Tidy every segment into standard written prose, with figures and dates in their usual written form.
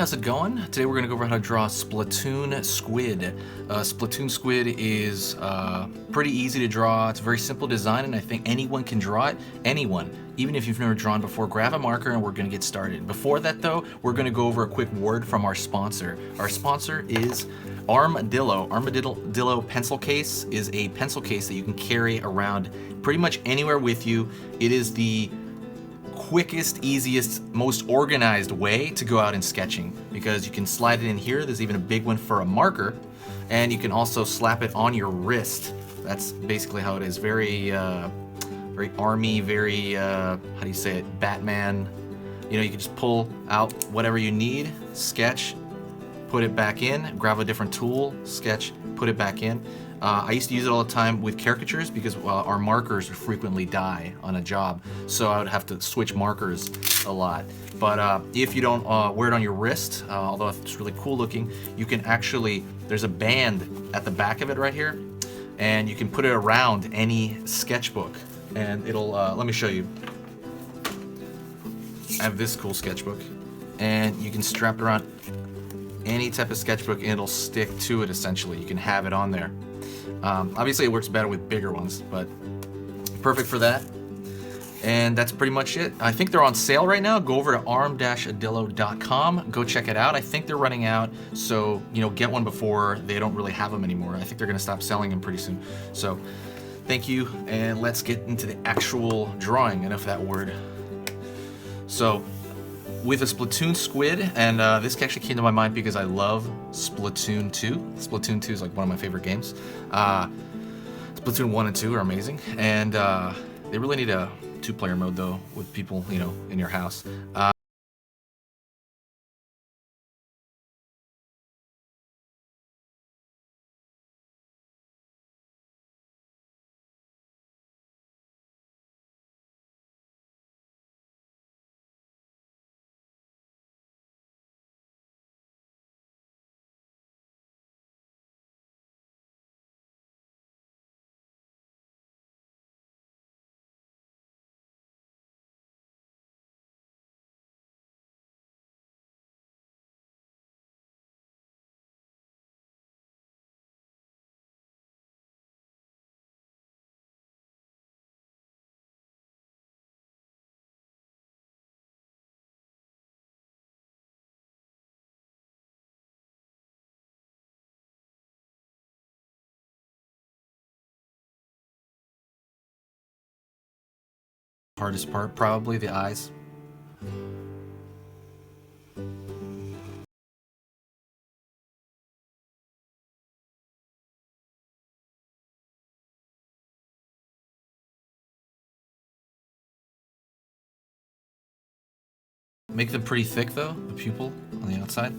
how's it going? Today we're going to go over how to draw Splatoon Squid. Splatoon Squid is pretty easy to draw. It's a very simple design and I think anyone can draw it. Anyone. Even if you've never drawn before, grab a marker and we're going to get started. Before that though, we're going to go over a quick word from our sponsor. Our sponsor is Armadillo. Armadillo pencil case is a pencil case that you can carry around pretty much anywhere with you. It is the quickest, easiest, most organized way to go out in sketching because you can slide it in here. There's even a big one for a marker, and you can also slap it on your wrist. That's basically how it is. Very very army, very how do you say it, Batman. You know, you can just pull out whatever you need, sketch, put it back in, grab a different tool, sketch, put it back in. I used to use it all the time with caricatures because our markers frequently die on a job, so I would have to switch markers a lot. But if you don't wear it on your wrist, although it's really cool looking, you can actually, there's a band at the back of it right here, and you can put it around any sketchbook, and it'll, let me show you. I have this cool sketchbook, and you can strap it around any type of sketchbook and it'll stick to it essentially. You can have it on there. Obviously it works better with bigger ones, but perfect for that. And that's pretty much it. I think they're on sale right now. Go over to arm-adillo.com. Go check it out. I think they're running out, so you know, get one before they don't really have them anymore. I think they're gonna stop selling them pretty soon. So thank you, and let's get into the actual drawing. Enough of that word. So with a Splatoon Squid, and this actually came to my mind because I love Splatoon 2. Splatoon 2 is like one of my favorite games. Splatoon 1 and 2 are amazing, and they really need a two-player mode though, with people, you know, in your house. Hardest part, probably the eyes. Make them pretty thick though, the pupil on the outside.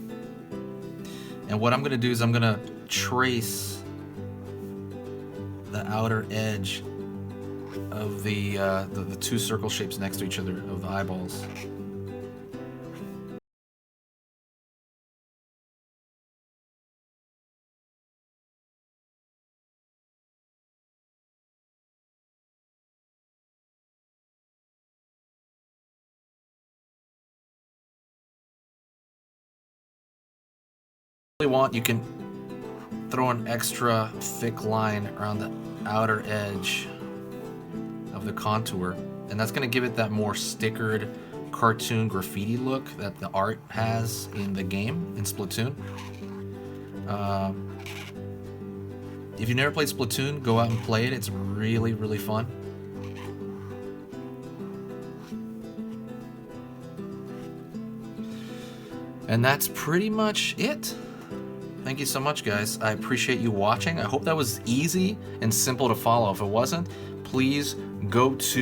And what I'm gonna do is I'm gonna trace the outer edge of the two circle shapes next to each other of the eyeballs. Want, you can throw an extra thick line around the outer edge of the contour, and that's going to give it that more stickered cartoon graffiti look that the art has in the game in Splatoon. If you've never played Splatoon, go out and play it. It's really, really fun. And that's pretty much it. Thank you so much, guys. I appreciate you watching. I hope that was easy and simple to follow. If it wasn't, please go to,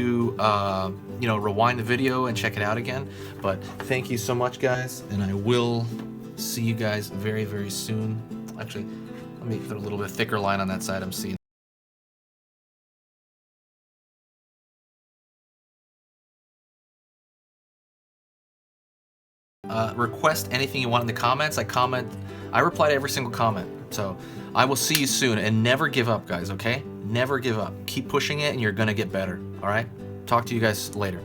you know, rewind the video and check it out again. But thank you so much, guys, and I will see you guys very, very soon. Actually, let me put a little bit thicker line on that side I'm seeing. Request anything you want in the comments. I reply to every single comment. So I will see you soon, and never give up, guys, okay? Never give up. Keep pushing it and you're gonna get better, all right? Talk to you guys later.